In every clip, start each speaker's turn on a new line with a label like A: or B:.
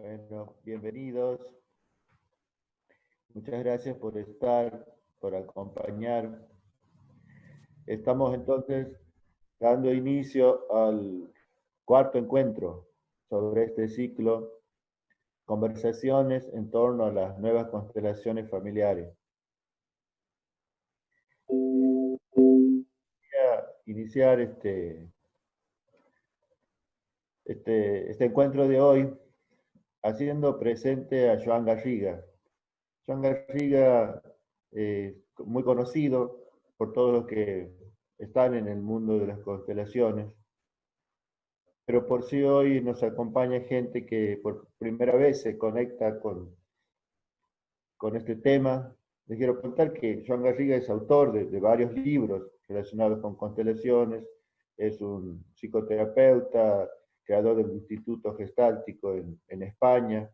A: Bueno, bienvenidos. Muchas gracias por estar, por acompañar. Estamos entonces dando inicio al cuarto encuentro sobre este ciclo, conversaciones en torno a las nuevas constelaciones familiares. Voy a iniciar este encuentro de hoy haciendo presente a Joan Garriga. Joan Garriga, muy conocido por todos los que están en el mundo de las constelaciones, pero por si hoy nos acompaña gente que por primera vez se conecta con este tema. Les quiero contar que Joan Garriga es autor de varios libros relacionados con constelaciones, es un psicoterapeuta, creador del Instituto Gestáltico en España,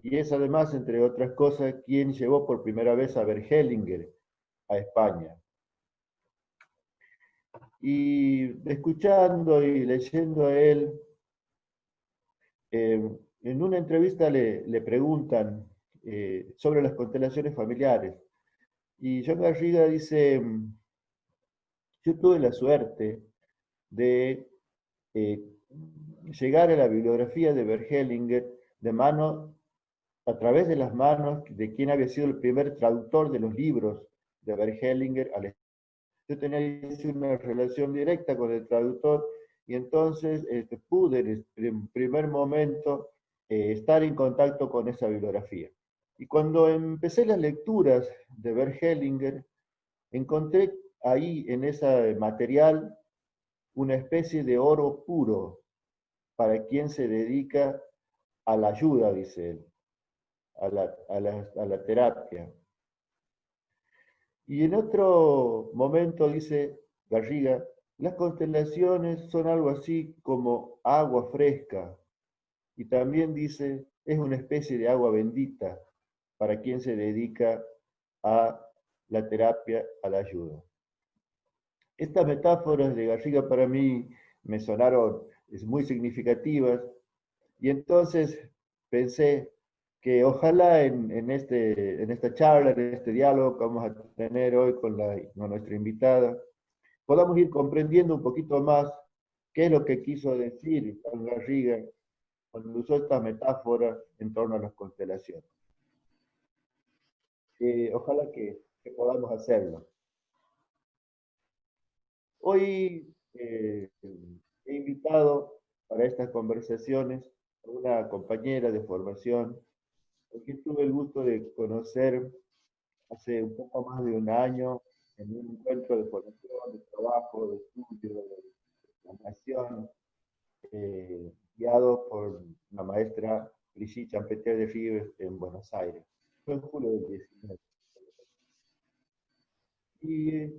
A: y es además, entre otras cosas, quien llevó por primera vez a Bert Hellinger a España. Y escuchando y leyendo a él, en una entrevista le preguntan sobre las constelaciones familiares. Y John Garriga dice, yo tuve la suerte de eh, llegar a la bibliografía de Bert Hellinger de mano, a través de las manos de quien había sido el primer traductor de los libros de Bert Hellinger al español. Yo tenía una relación directa con el traductor y entonces pude en primer momento estar en contacto con esa bibliografía. Y cuando empecé las lecturas de Bert Hellinger, encontré ahí en ese material una especie de oro puro para quien se dedica a la ayuda, dice él, a la terapia. Y en otro momento dice Garriga, las constelaciones son algo así como agua fresca. Y también dice, es una especie de agua bendita para quien se dedica a la terapia, a la ayuda. Estas metáforas de Garriga para mí me sonaron muy significativas y entonces pensé que ojalá en esta charla, en este diálogo que vamos a tener hoy con nuestra invitada, podamos ir comprendiendo un poquito más qué es lo que quiso decir Juan Garriga cuando usó esta metáfora en torno a las constelaciones. Ojalá que podamos hacerlo. Hoy he invitado para estas conversaciones a una compañera de formación, que tuve el gusto de conocer hace un poco más de un año en un encuentro de formación, de trabajo, de estudio, de formación, guiado por la maestra Brigitte Champeter de Rives en Buenos Aires. Fue en julio del 19. Y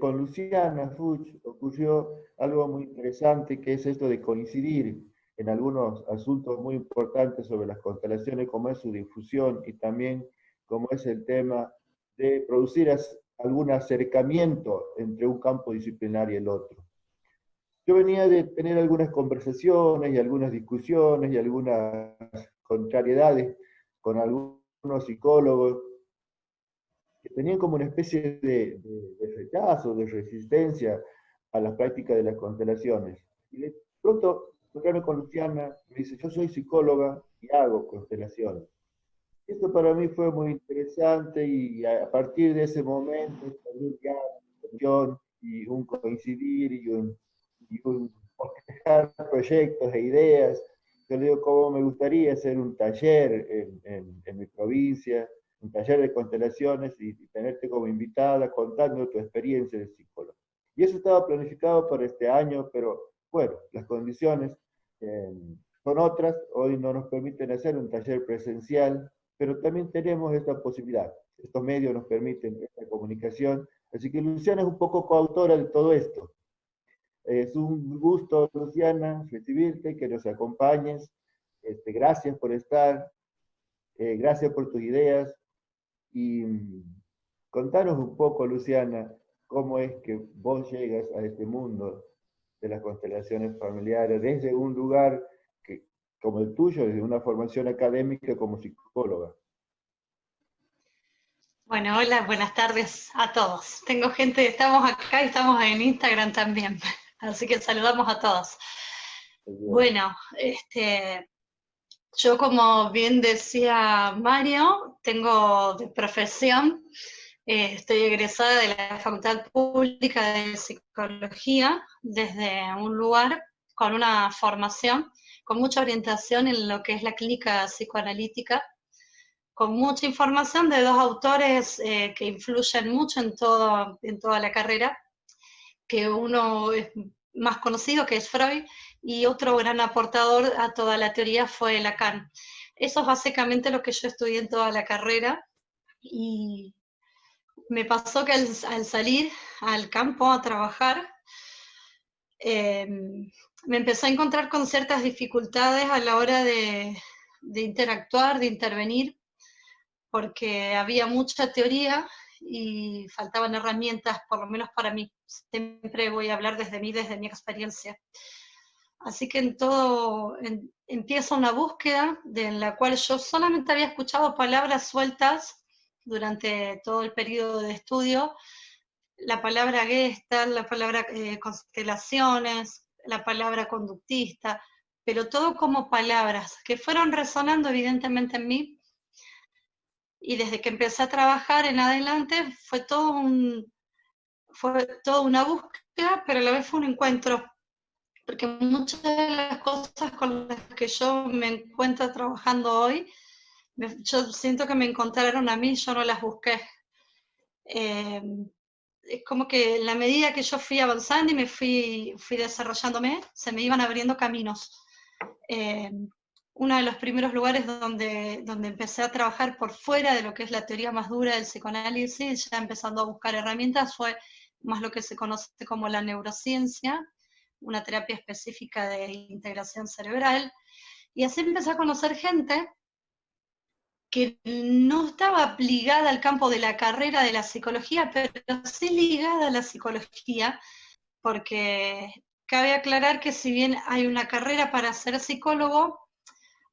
A: con Luciana Fuchs ocurrió algo muy interesante, que es esto de coincidir en algunos asuntos muy importantes sobre las constelaciones, como es su difusión y también como es el tema de producir algún acercamiento entre un campo disciplinar y el otro. Yo venía de tener algunas conversaciones y algunas discusiones y algunas contrariedades con algunos psicólogos que tenían como una especie de rechazo, de resistencia a las prácticas de las constelaciones. Y de pronto, tocando con Luciana, me dice, yo soy psicóloga y hago constelaciones. Esto para mí fue muy interesante y a partir de ese momento salió ya y un coincidir y un orquestar proyectos e ideas. Yo le digo cómo me gustaría hacer un taller en mi provincia, un taller de constelaciones y tenerte como invitada contando tu experiencia de psicólogo. Y eso estaba planificado para este año, pero bueno, las condiciones eh, son otras. Hoy no nos permiten hacer un taller presencial, pero también tenemos esta posibilidad. Estos medios nos permiten esta comunicación. Así que Luciana es un poco coautora de todo esto. Es un gusto, Luciana, recibirte, que nos acompañes. Gracias por estar, gracias por tus ideas. Y contanos un poco, Luciana, cómo es que vos llegas a este mundo de las constelaciones familiares desde un lugar que como el tuyo, desde una formación académica como psicóloga.
B: Bueno, hola, buenas tardes a todos. Tengo gente, estamos acá y estamos en Instagram también, así que saludamos a todos. Bueno, yo como bien decía Mario, tengo de profesión, estoy egresada de la Facultad Pública de Psicología desde un lugar con una formación, con mucha orientación en lo que es la clínica psicoanalítica, con mucha información de dos autores que influyen mucho en toda la carrera, que uno es más conocido, que es Freud, y otro gran aportador a toda la teoría fue Lacan. Eso es básicamente lo que yo estudié en toda la carrera, y me pasó que al salir al campo a trabajar, eh, me empecé a encontrar con ciertas dificultades a la hora de interactuar, de intervenir, porque había mucha teoría y faltaban herramientas, por lo menos para mí. Siempre voy a hablar desde mí, desde mi experiencia. Así que empieza una búsqueda de la cual yo solamente había escuchado palabras sueltas durante todo el periodo de estudio, la palabra Gestalt, la palabra constelaciones, la palabra conductista, pero todo como palabras que fueron resonando evidentemente en mí, y desde que empecé a trabajar en adelante fue todo una búsqueda, pero a la vez fue un encuentro, porque muchas de las cosas con las que yo me encuentro trabajando hoy, yo siento que me encontraron a mí, yo no las busqué. Eh, es como que en la medida que yo fui avanzando y fui desarrollándome, se me iban abriendo caminos. Eh, Uno de los primeros lugares donde empecé a trabajar por fuera de lo que es la teoría más dura del psicoanálisis, ya empezando a buscar herramientas, fue más lo que se conoce como la neurociencia, una terapia específica de integración cerebral, y así empecé a conocer gente que no estaba ligada al campo de la carrera de la psicología, pero sí ligada a la psicología, porque cabe aclarar que si bien hay una carrera para ser psicólogo,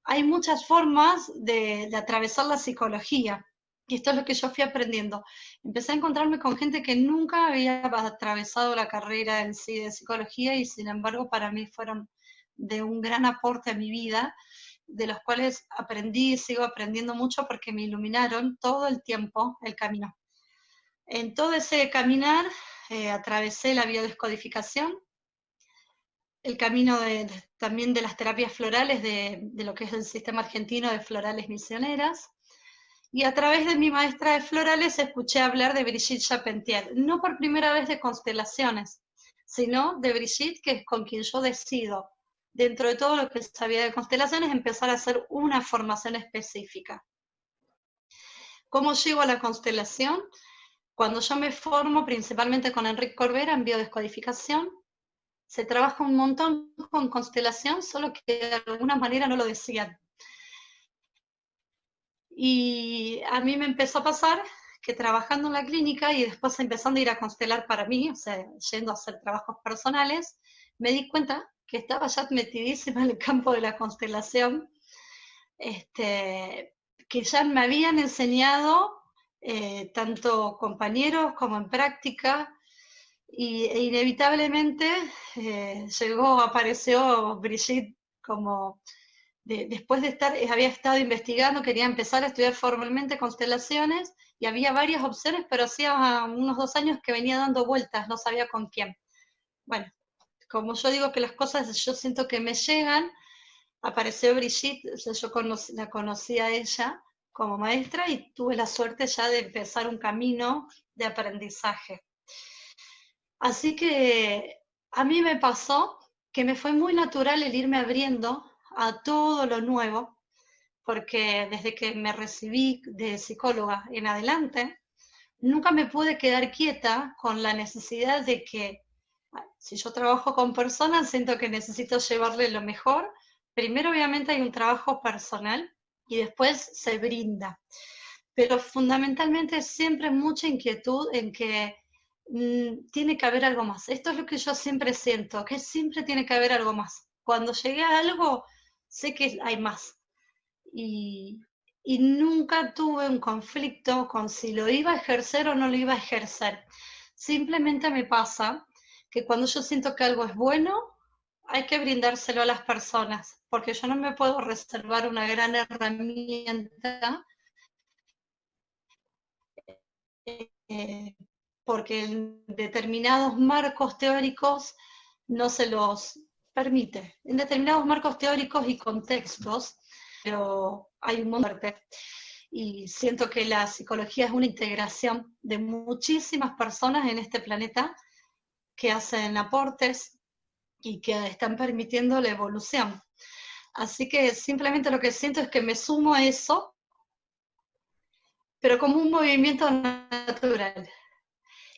B: hay muchas formas de atravesar la psicología. Y esto es lo que yo fui aprendiendo. Empecé a encontrarme con gente que nunca había atravesado la carrera en sí de psicología, y sin embargo para mí fueron de un gran aporte a mi vida, de los cuales aprendí y sigo aprendiendo mucho porque me iluminaron todo el tiempo el camino. En todo ese caminar atravesé la biodescodificación, el camino también de las terapias florales, de lo que es el sistema argentino de florales misioneras, y a través de mi maestra de florales escuché hablar de Brigitte Charpentier, no por primera vez de constelaciones, sino de Brigitte, que es con quien yo decido, dentro de todo lo que sabía de constelaciones, empezar a hacer una formación específica. ¿Cómo llego a la constelación? Cuando yo me formo, principalmente con Enrique Corbera en biodescodificación, se trabaja un montón con constelación, solo que de alguna manera no lo decían. Y a mí me empezó a pasar que trabajando en la clínica y después empezando a ir a constelar para mí, o sea, yendo a hacer trabajos personales, me di cuenta que estaba ya metidísima en el campo de la constelación, que ya me habían enseñado tanto compañeros como en práctica, e inevitablemente apareció Brigitte como después de estar, había estado investigando, quería empezar a estudiar formalmente constelaciones y había varias opciones, pero hacía unos 2 años que venía dando vueltas, no sabía con quién. Bueno, como yo digo que las cosas yo siento que me llegan, apareció Brigitte, yo la conocí a ella como maestra y tuve la suerte ya de empezar un camino de aprendizaje. Así que a mí me pasó que me fue muy natural el irme abriendo a todo lo nuevo, porque desde que me recibí de psicóloga en adelante, nunca me pude quedar quieta con la necesidad de que, si yo trabajo con personas, siento que necesito llevarle lo mejor. Primero, obviamente, hay un trabajo personal y después se brinda. Pero fundamentalmente siempre mucha inquietud en que tiene que haber algo más. Esto es lo que yo siempre siento, que siempre tiene que haber algo más. Cuando llegué a algo, sé que hay más. Y nunca tuve un conflicto con si lo iba a ejercer o no lo iba a ejercer. Simplemente me pasa que cuando yo siento que algo es bueno, hay que brindárselo a las personas, porque yo no me puedo reservar una gran herramienta, eh, porque en determinados marcos teóricos no se los permite. En determinados marcos teóricos y contextos, pero hay un montón de y siento que la psicología es una integración de muchísimas personas en este planeta que hacen aportes y que están permitiendo la evolución. Así que simplemente lo que siento es que me sumo a eso, pero como un movimiento natural.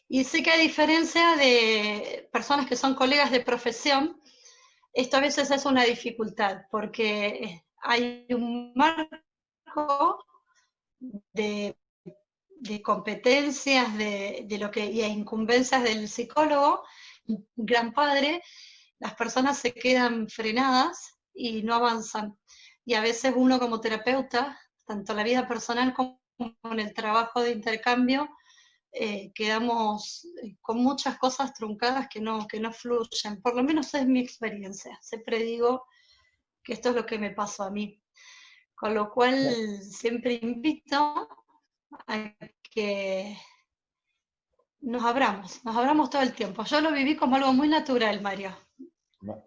B: Y sé que a diferencia de personas que son colegas de profesión, esto a veces es una dificultad, porque hay un marco de, de competencias de lo que, y incumbencias del psicólogo, un gran padre, las personas se quedan frenadas y no avanzan. Y a veces uno como terapeuta, tanto en la vida personal como en el trabajo de intercambio, quedamos con muchas cosas truncadas que no fluyen. Por lo menos es mi experiencia. Siempre digo que esto es lo que me pasó a mí. Con lo cual siempre invito a que nos abramos todo el tiempo. Yo lo viví como algo muy natural, Mario.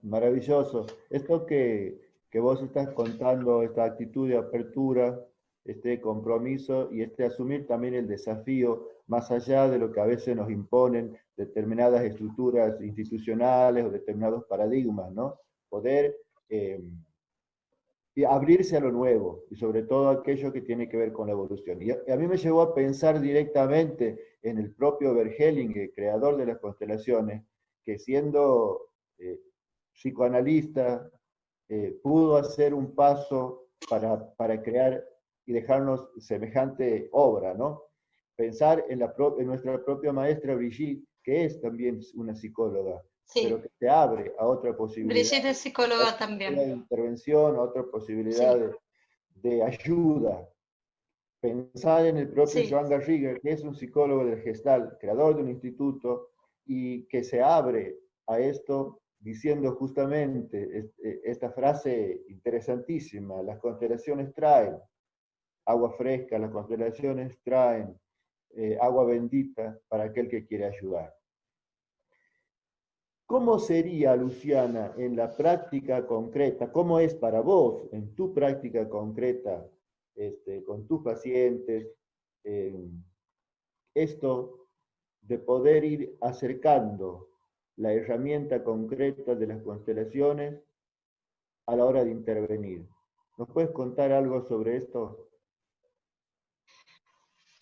A: Maravilloso. Esto que vos estás contando, esta actitud de apertura, este compromiso y este asumir también el desafío, más allá de lo que a veces nos imponen determinadas estructuras institucionales o determinados paradigmas, ¿no? Poder y abrirse a lo nuevo, y sobre todo aquello que tiene que ver con la evolución. Y a mí me llevó a pensar directamente en el propio Bergelinger, el creador de las constelaciones, que siendo psicoanalista, pudo hacer un paso para crear y dejarnos semejante obra, ¿no? Pensar en nuestra propia maestra Brigitte, que es también una psicóloga, pero
B: Sí,
A: que te abre a otra posibilidad,
B: Brigitte es
A: a
B: psicóloga
A: otra posibilidad
B: también.
A: de intervención, a otra posibilidad
B: Sí,
A: de ayuda. Pensar en el propio
B: sí,
A: Joan Garriga, que es un psicólogo del Gestalt, creador de un instituto, y que se abre a esto diciendo justamente esta frase interesantísima: las constelaciones traen agua fresca, las constelaciones traen agua bendita para aquel que quiere ayudar. ¿Cómo sería, Luciana, en la práctica concreta? ¿Cómo es para vos, en tu práctica concreta, con tus pacientes, eh, esto de poder ir acercando la herramienta concreta de las constelaciones a la hora de intervenir? ¿Nos puedes contar algo sobre esto?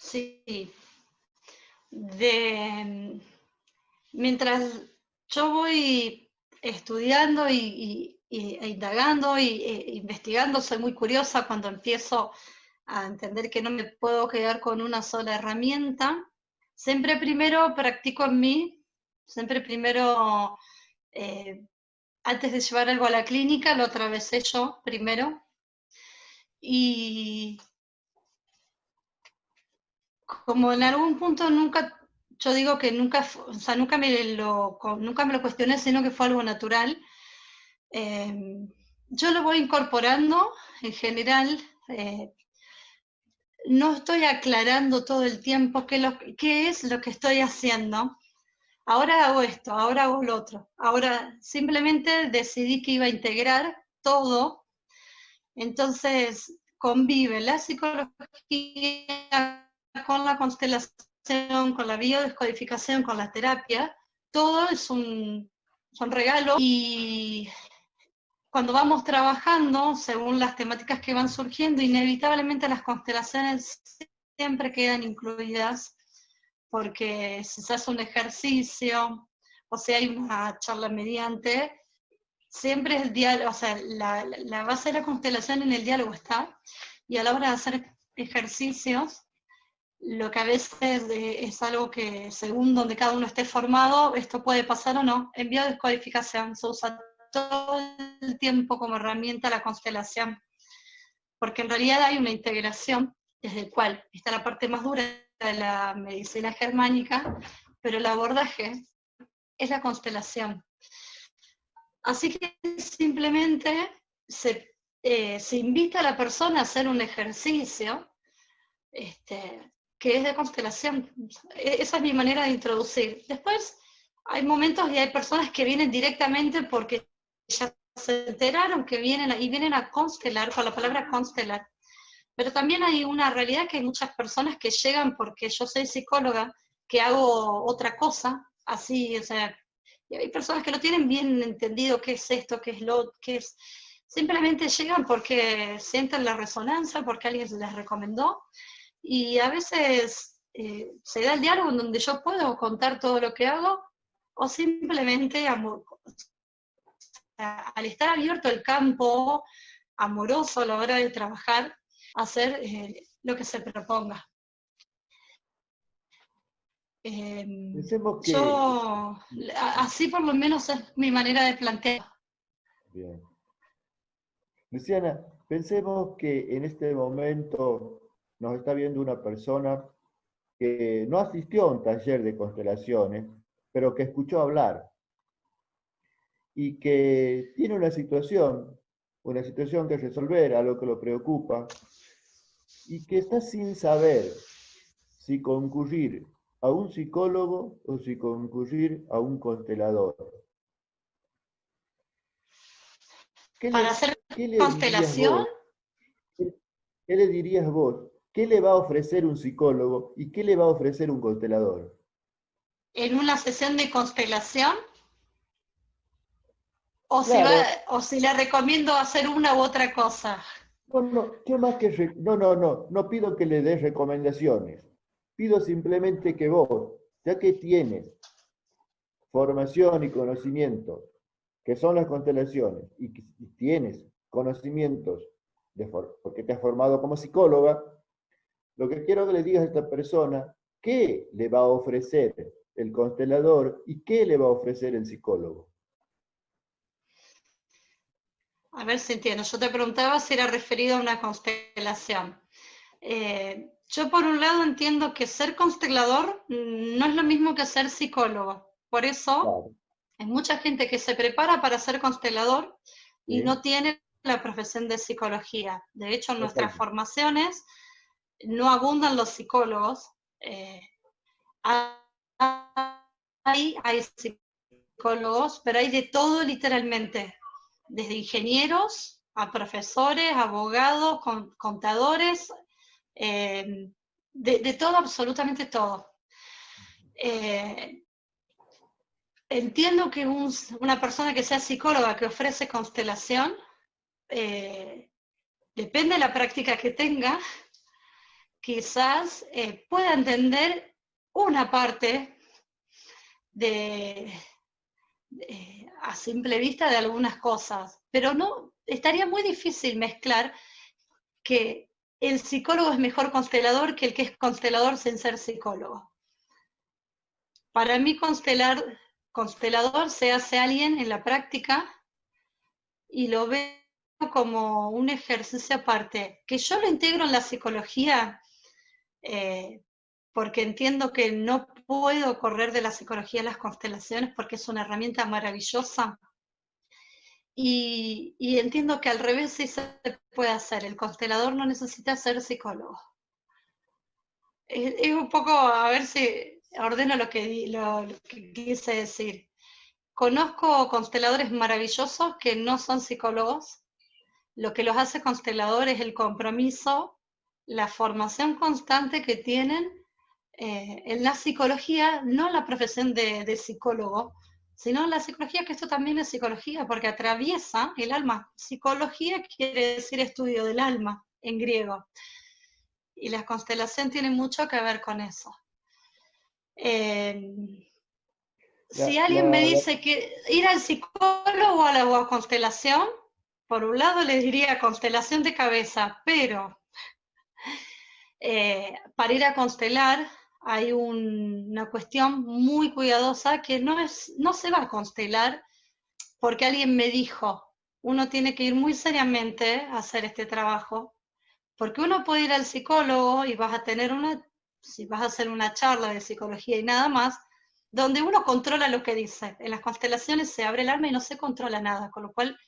B: sí. De, mientras yo voy estudiando e indagando investigando, soy muy curiosa cuando empiezo a entender que no me puedo quedar con una sola herramienta. Siempre primero practico en mí, siempre primero, eh, antes de llevar algo a la clínica, lo atravesé yo primero. Y como en algún punto nunca, yo digo que nunca, o sea, nunca me lo cuestioné, sino que fue algo natural. Eh, yo lo voy incorporando en general, no estoy aclarando todo el tiempo qué es lo que estoy haciendo. Ahora hago esto, ahora hago lo otro. Ahora simplemente decidí que iba a integrar todo, entonces convive la psicología con la constelación, con la biodescodificación, con la terapia. Todo son regalos y cuando vamos trabajando, según las temáticas que van surgiendo, inevitablemente las constelaciones siempre quedan incluidas, porque si se hace un ejercicio o si hay una charla mediante, siempre el diálogo, o sea, la base de la constelación en el diálogo está, y a la hora de hacer ejercicios, lo que a veces es algo que según donde cada uno esté formado, esto puede pasar o no. En biodescodificación se usa todo el tiempo como herramienta la constelación, porque en realidad hay una integración desde el cual está la parte más dura de la medicina germánica, pero el abordaje es la constelación. Así que simplemente se invita a la persona a hacer un ejercicio que es de constelación. Esa es mi manera de introducir. Después hay momentos y hay personas que vienen directamente porque ya se enteraron que vienen a constelar, con la palabra constelar. Pero también hay una realidad que hay muchas personas que llegan porque yo soy psicóloga, que hago otra cosa, así, o sea, y hay personas que no tienen bien entendido qué es esto, qué es. Simplemente llegan porque sienten la resonancia, porque alguien les recomendó, y a veces se da el diálogo en donde yo puedo contar todo lo que hago, o simplemente al estar abierto el campo amoroso a la hora de trabajar, hacer lo que se proponga.
A: Pensemos que...
B: Yo, así por lo menos es mi manera de plantear.
A: Bien. Luciana, pensemos que en este momento nos está viendo una persona que no asistió a un taller de constelaciones, pero que escuchó hablar y que tiene una situación que resolver, algo que lo preocupa, y que está sin saber si concurrir a un psicólogo o si concurrir a un constelador.
B: Para hacer
A: ¿Qué le dirías
B: constelación,
A: vos? ¿Qué le dirías vos? ¿Qué le va a ofrecer un psicólogo y qué le va a ofrecer un constelador?
B: en una sesión de constelación,
A: Claro,
B: o si le recomiendo hacer una u otra cosa.
A: yo más que... no pido que le des recomendaciones. Pido simplemente que vos, ya que tienes formación y conocimiento, que son las constelaciones, y que tienes conocimientos, porque te has formado como psicóloga, lo que quiero que le digas a esta persona, ¿qué le va a ofrecer el constelador y qué le va a ofrecer el psicólogo?
B: A ver si entiendo. Yo te preguntaba si era referido a una constelación. Yo por un lado entiendo que ser constelador no es lo mismo que ser psicólogo. Por eso
A: Claro,
B: hay mucha gente que se prepara para ser constelador y no
A: ¿sí?
B: tiene la profesión de psicología. De hecho, en nuestras
A: Exacto.
B: formaciones no abundan los psicólogos. Eh, hay psicólogos, pero hay de todo literalmente, desde ingenieros a profesores, abogados, contadores, de todo, absolutamente todo. Entiendo que una persona que sea psicóloga que ofrece constelación, depende de la práctica que tenga, quizás pueda entender una parte de, a simple vista de algunas cosas, pero no, estaría muy difícil mezclar que el psicólogo es mejor constelador que el que es constelador sin ser psicólogo. Para mí constelador se hace alguien en la práctica y lo veo como un ejercicio aparte, que yo lo integro en la psicología porque entiendo que no puedo correr de la psicología a las constelaciones porque es una herramienta maravillosa. Y entiendo que al revés sí se puede hacer. El constelador no necesita ser psicólogo. Es un poco, a ver si ordeno lo que quise decir. Conozco consteladores maravillosos que no son psicólogos. Lo que los hace consteladores es el compromiso, la formación constante que tienen en la psicología, no la profesión de psicólogo, sino la psicología, que esto también es psicología, porque atraviesa el alma. Psicología quiere decir estudio del alma en griego. Y la constelación tiene mucho que ver con eso. Si
A: La,
B: alguien me
A: la, la-
B: dice que ir al psicólogo o a la constelación, por un lado le diría constelación de cabeza, pero para ir a constelar hay una cuestión muy cuidadosa que no se va a constelar porque alguien me dijo, uno tiene que ir muy seriamente a hacer este trabajo, porque uno puede ir al psicólogo y vas a tener si vas a hacer una charla de psicología y nada más, donde uno controla lo que dice. En las constelaciones se abre el alma y no se controla nada, con lo cual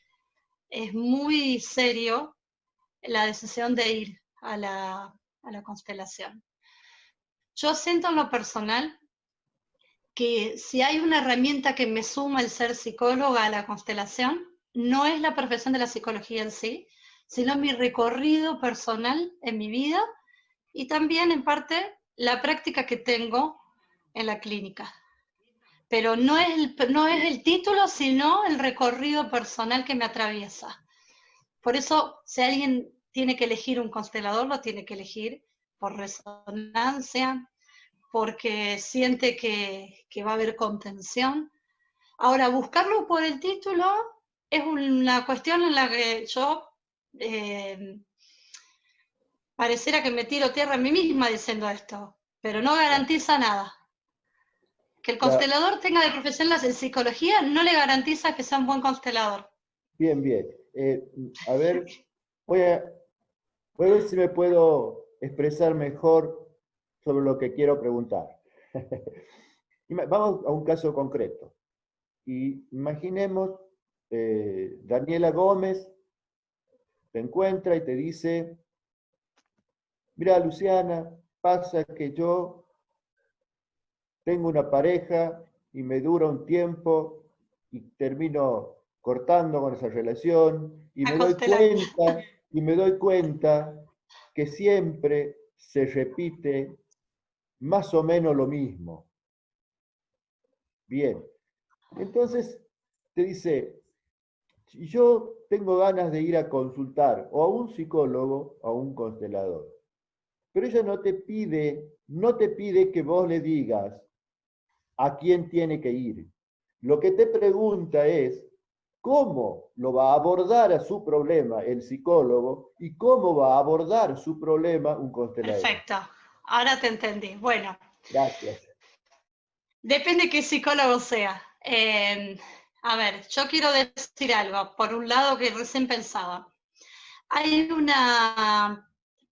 B: es muy serio la decisión de ir a la constelación. Yo siento en lo personal que si hay una herramienta que me suma el ser psicóloga a la constelación, no es la profesión de la psicología en sí, sino mi recorrido personal en mi vida y también en parte la práctica que tengo en la clínica. Pero no es el título, sino el recorrido personal que me atraviesa. Por eso, si alguien tiene que elegir un constelador, lo tiene que elegir por resonancia, porque siente que va a haber contención. Ahora, buscarlo por el título es una cuestión en la que yo pareciera que me tiro tierra a mí misma diciendo esto, pero no garantiza nada. Que el
A: Ya,
B: constelador tenga de profesión la psicología no le garantiza que sea un buen constelador.
A: bien, bien. A ver, voy a, voy a ver si me puedo expresar mejor sobre lo que quiero preguntar. Vamos a un caso concreto. Y imaginemos, Daniela Gómez te encuentra y te dice, mira, Luciana, pasa que yo tengo una pareja y me dura un tiempo y termino cortando con esa relación
B: A constelar.
A: y me doy cuenta que siempre se repite más o menos lo mismo. Bien, entonces te dice, si yo tengo ganas de ir a consultar o a un psicólogo o a un constelador, pero ella no te pide que vos le digas a quién tiene que ir. Lo que te pregunta es cómo lo va a abordar a su problema el psicólogo y cómo va a abordar su problema un constelador.
B: Perfecto, ahora te entendí. Bueno,
A: Gracias.
B: depende qué psicólogo sea. A ver, yo quiero decir algo, por un lado que recién pensaba.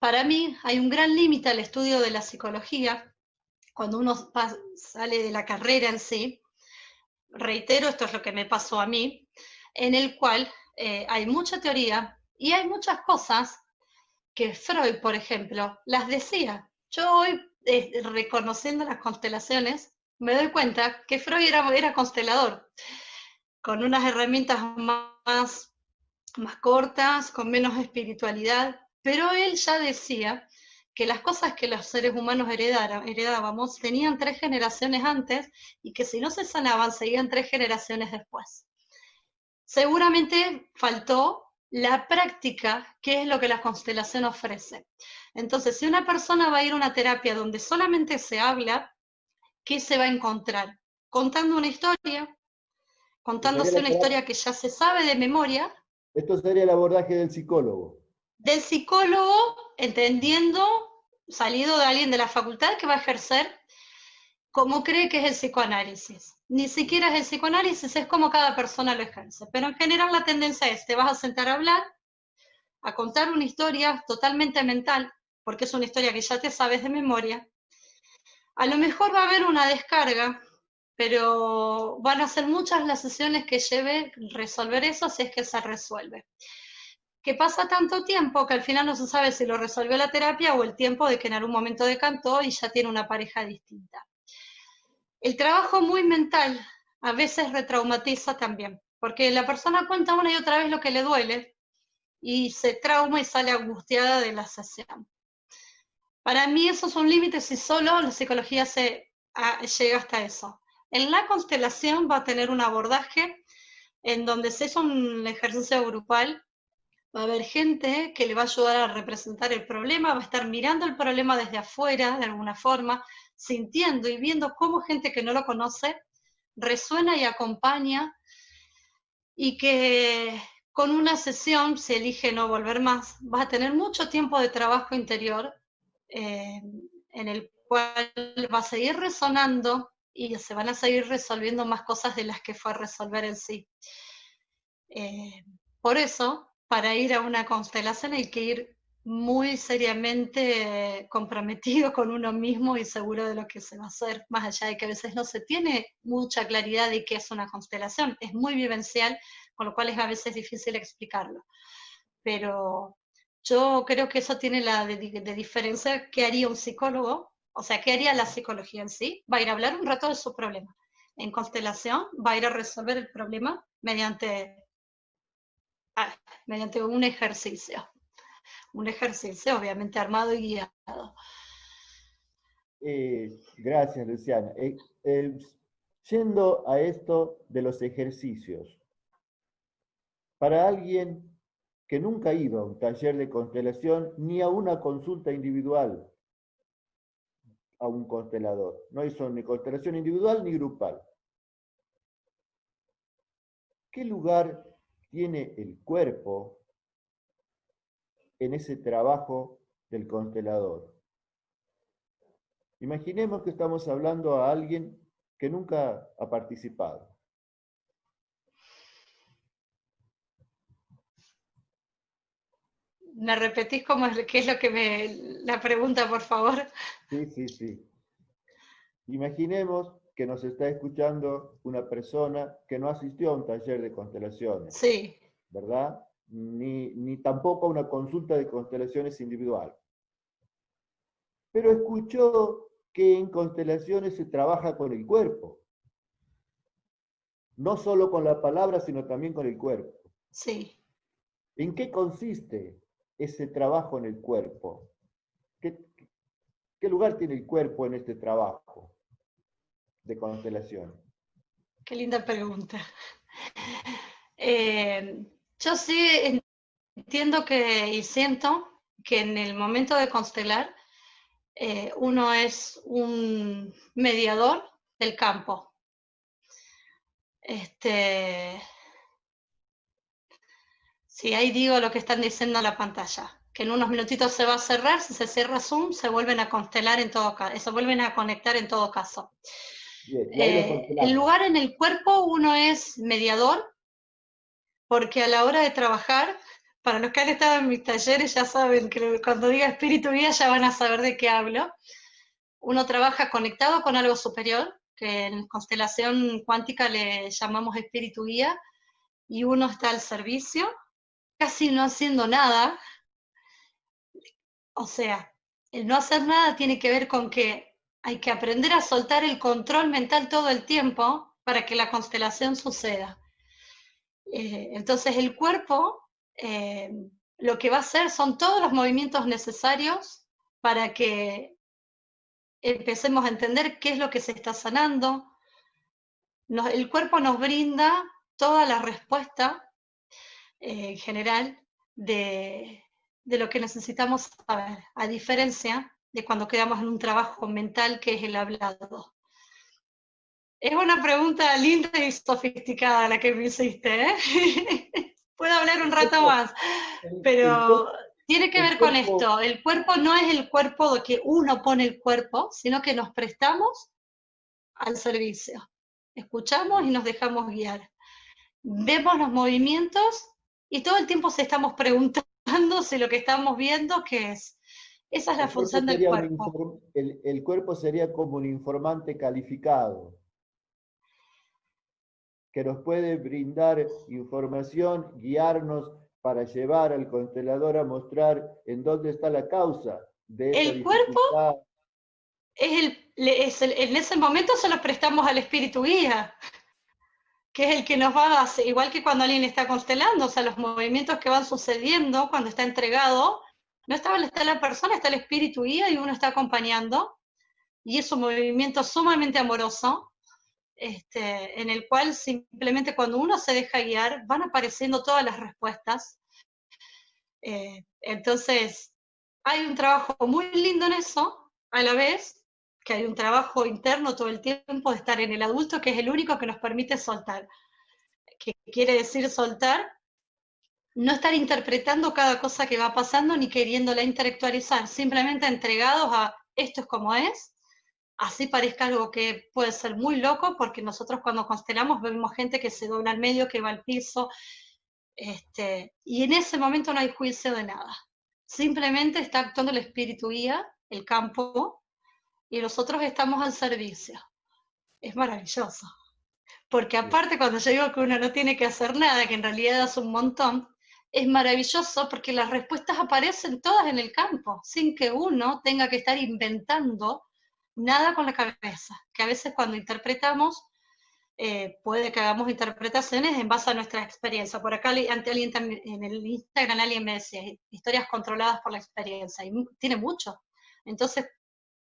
B: Para mí, hay un gran límite al estudio de la psicología cuando uno sale de la carrera en sí. Reitero, esto es lo que me pasó a mí, en el cual hay mucha teoría y hay muchas cosas que Freud, por ejemplo, las decía. Yo hoy, reconociendo las constelaciones, me doy cuenta que Freud era constelador, con unas herramientas más cortas, con menos espiritualidad, pero él ya decía que las cosas que los seres humanos heredábamos tenían 3 generaciones antes y que si no se sanaban seguían 3 generaciones después. Seguramente faltó la práctica, que es lo que la constelación ofrece. Entonces, si una persona va a ir a una terapia donde solamente se habla, ¿qué se va a encontrar? Contando una historia, contándose una historia que ya se sabe de memoria,
A: Esto sería el abordaje del psicólogo.
B: del psicólogo, entendiendo, salido de alguien de la facultad que va a ejercer como cree que es el psicoanálisis. Ni siquiera es el psicoanálisis, es como cada persona lo ejerce. Pero en general la tendencia es, te vas a sentar a hablar, a contar una historia totalmente mental, porque es una historia que ya te sabes de memoria. A lo mejor va a haber una descarga, pero van a ser muchas las sesiones que lleve resolver eso si es que se resuelve. Que pasa tanto tiempo que al final no se sabe si lo resolvió la terapia o el tiempo de que en algún momento decantó y ya tiene una pareja distinta. El trabajo muy mental a veces retraumatiza también, porque la persona cuenta una y otra vez lo que le duele y se trauma y sale angustiada de la sesión. Para mí eso es un límite si solo la psicología llega hasta eso. En la constelación va a tener un abordaje en donde se es un ejercicio grupal, va a haber gente que le va a ayudar a representar el problema, va a estar mirando el problema desde afuera, de alguna forma, sintiendo y viendo cómo gente que no lo conoce resuena y acompaña, y que con una sesión, si elige no volver más, vas a tener mucho tiempo de trabajo interior en el cual va a seguir resonando y se van a seguir resolviendo más cosas de las que fue a resolver en sí. Por eso, para ir a una constelación hay que ir muy seriamente comprometido con uno mismo y seguro de lo que se va a hacer, más allá de que a veces no se tiene mucha claridad de qué es una constelación, es muy vivencial, con lo cual es a veces difícil explicarlo. Pero yo creo que eso tiene la de diferencia. ¿Qué haría un psicólogo? O sea, ¿qué haría la psicología en sí? Va a ir a hablar un rato de su problema. En constelación va a ir a resolver el problema mediante mediante un ejercicio obviamente armado y guiado.
A: Gracias, Luciana. Yendo a esto de los ejercicios, para alguien que nunca ha ido a un taller de constelación ni a una consulta individual a un constelador, no hizo ni constelación individual ni grupal, ¿qué lugar tiene el cuerpo en ese trabajo del constelador? Imaginemos que estamos hablando a alguien que nunca ha participado.
B: ¿Me repetís qué es lo que la pregunta, por favor?
A: Sí, sí, sí. Imaginemos que nos está escuchando una persona que no asistió a un taller de constelaciones,
B: Sí.
A: ¿verdad? Ni tampoco a una consulta de constelaciones individual. Pero escuchó que en constelaciones se trabaja con el cuerpo. No solo con la palabra, sino también con el cuerpo.
B: Sí.
A: ¿En qué consiste ese trabajo en el cuerpo? ¿Qué lugar tiene el cuerpo en este trabajo de constelación?
B: Qué linda pregunta. Yo sí entiendo y siento que en el momento de constelar, uno es un mediador del campo. Sí, ahí digo lo que están diciendo en la pantalla, que en unos minutitos se va a cerrar, si se cierra Zoom, se vuelven a constelar en todo caso, se vuelven a conectar en todo caso.
A: Bien, y ahí lo
B: El
A: constelamos.
B: lugar en el cuerpo, uno es mediador, porque a la hora de trabajar, para los que han estado en mis talleres ya saben que cuando diga espíritu guía ya van a saber de qué hablo. Uno trabaja conectado con algo superior, que en constelación cuántica le llamamos espíritu guía, y uno está al servicio, casi no haciendo nada. O sea, el no hacer nada tiene que ver con que hay que aprender a soltar el control mental todo el tiempo para que la constelación suceda. Entonces el cuerpo lo que va a hacer son todos los movimientos necesarios para que empecemos a entender qué es lo que se está sanando. El cuerpo nos brinda toda la respuesta en general de lo que necesitamos saber, a diferencia de cuando quedamos en un trabajo mental que es el hablado. Es una pregunta linda y sofisticada la que me hiciste, ¿eh? Puedo hablar un rato más, pero tiene que
A: El
B: ver con
A: cuerpo,
B: esto. El cuerpo no es el cuerpo de que uno pone el cuerpo, sino que nos prestamos al servicio. Escuchamos y nos dejamos guiar. Vemos los movimientos y todo el tiempo se estamos preguntando si lo que estamos viendo, ¿qué es? Esa es la
A: el cuerpo
B: función del
A: sería
B: cuerpo.
A: el cuerpo sería como un informante calificado que nos puede brindar información, guiarnos para llevar al constelador a mostrar en dónde está la causa de esa
B: El cuerpo
A: dificultad.
B: en ese momento se lo prestamos al espíritu guía, que es el que nos va a hacer, igual que cuando alguien está constelando, o sea, los movimientos que van sucediendo cuando está entregado, no está la persona, está el espíritu guía y uno está acompañando, y es un movimiento sumamente amoroso, en el cual simplemente cuando uno se deja guiar, van apareciendo todas las respuestas. Entonces, hay un trabajo muy lindo en eso, a la vez que hay un trabajo interno todo el tiempo de estar en el adulto, que es el único que nos permite soltar. ¿Qué quiere decir soltar? No estar interpretando cada cosa que va pasando ni queriéndola intelectualizar, simplemente entregados a esto es como es, así parezca algo que puede ser muy loco, porque nosotros cuando constelamos vemos gente que se dobla al medio, que va al piso, Y en ese momento no hay juicio de nada. Simplemente está actuando el espíritu guía, el campo, y nosotros estamos al servicio. Es maravilloso. Porque aparte cuando yo digo que uno no tiene que hacer nada, que en realidad es un montón, es maravilloso porque las respuestas aparecen todas en el campo, sin que uno tenga que estar inventando nada con la cabeza. Que a veces cuando interpretamos, puede que hagamos interpretaciones en base a nuestra experiencia. Por acá ante alguien también, en el Instagram alguien me decía, historias controladas por la experiencia, y tiene mucho. Entonces,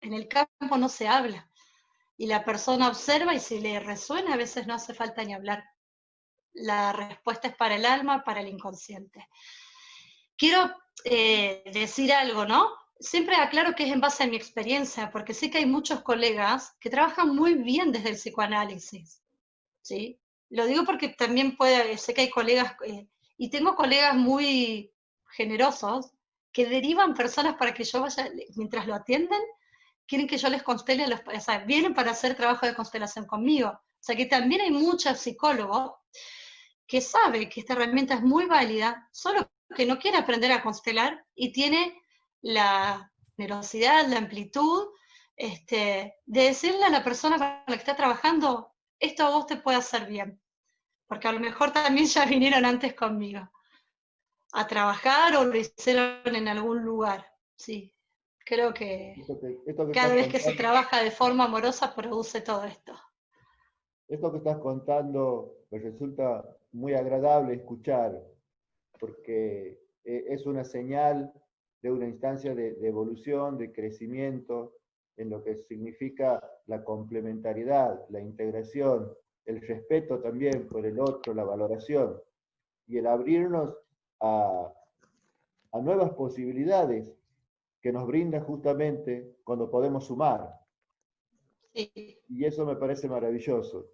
B: en el campo no se habla, y la persona observa y si le resuena, a veces no hace falta ni hablar. La respuesta es para el alma, para el inconsciente. Quiero decir algo, ¿no? Siempre aclaro que es en base a mi experiencia, porque sé que hay muchos colegas que trabajan muy bien desde el psicoanálisis, ¿sí? Lo digo porque también sé que hay colegas, y tengo colegas muy generosos, que derivan personas para que yo vaya, mientras lo atienden, quieren que yo les constele, o sea, vienen para hacer trabajo de constelación conmigo. O sea que también hay muchos psicólogos que saben que esta herramienta es muy válida, solo que no quiere aprender a constelar y tiene la generosidad, la amplitud, de decirle a la persona con la que está trabajando, esto a vos te puede hacer bien. Porque a lo mejor también ya vinieron antes conmigo a trabajar o lo hicieron en algún lugar. Sí, creo que
A: Esto que
B: cada
A: estás
B: vez que se
A: contando,
B: trabaja de forma amorosa produce todo esto.
A: esto que estás contando me resulta muy agradable escuchar, porque es una señal de una instancia de evolución, de crecimiento, en lo que significa la complementariedad, la integración, el respeto también por el otro, la valoración, y el abrirnos a, a nuevas posibilidades que nos brinda justamente cuando podemos sumar.
B: Sí,
A: Y eso me parece maravilloso.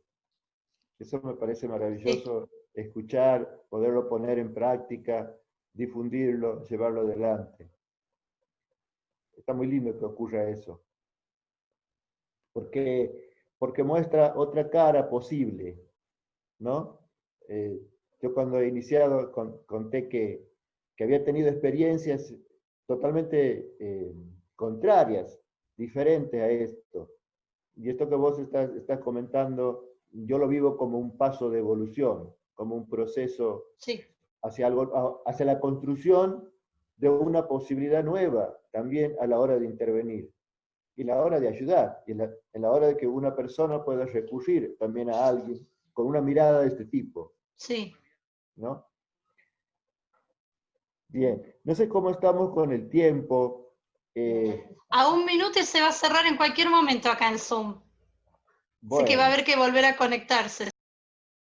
A: Eso me parece
B: sí.
A: maravilloso escuchar, poderlo poner en práctica, difundirlo, llevarlo adelante. Está muy lindo que ocurra eso, porque muestra otra cara posible, ¿no? Eh, yo cuando he iniciado conté que había tenido experiencias totalmente contrarias, diferentes a esto. Y esto que vos estás comentando, yo lo vivo como un paso de evolución, como un proceso
B: Sí,
A: hacia, algo, hacia la construcción de una posibilidad nueva también a la hora de intervenir y la hora de ayudar, y en la hora de que una persona pueda recurrir también a alguien con una mirada de este tipo,
B: sí.
A: ¿no? Bien, no sé cómo estamos con el tiempo.
B: A un minuto y se va a cerrar en cualquier momento acá en Zoom. Así que va a
A: Bueno,
B: haber que volver a conectarse.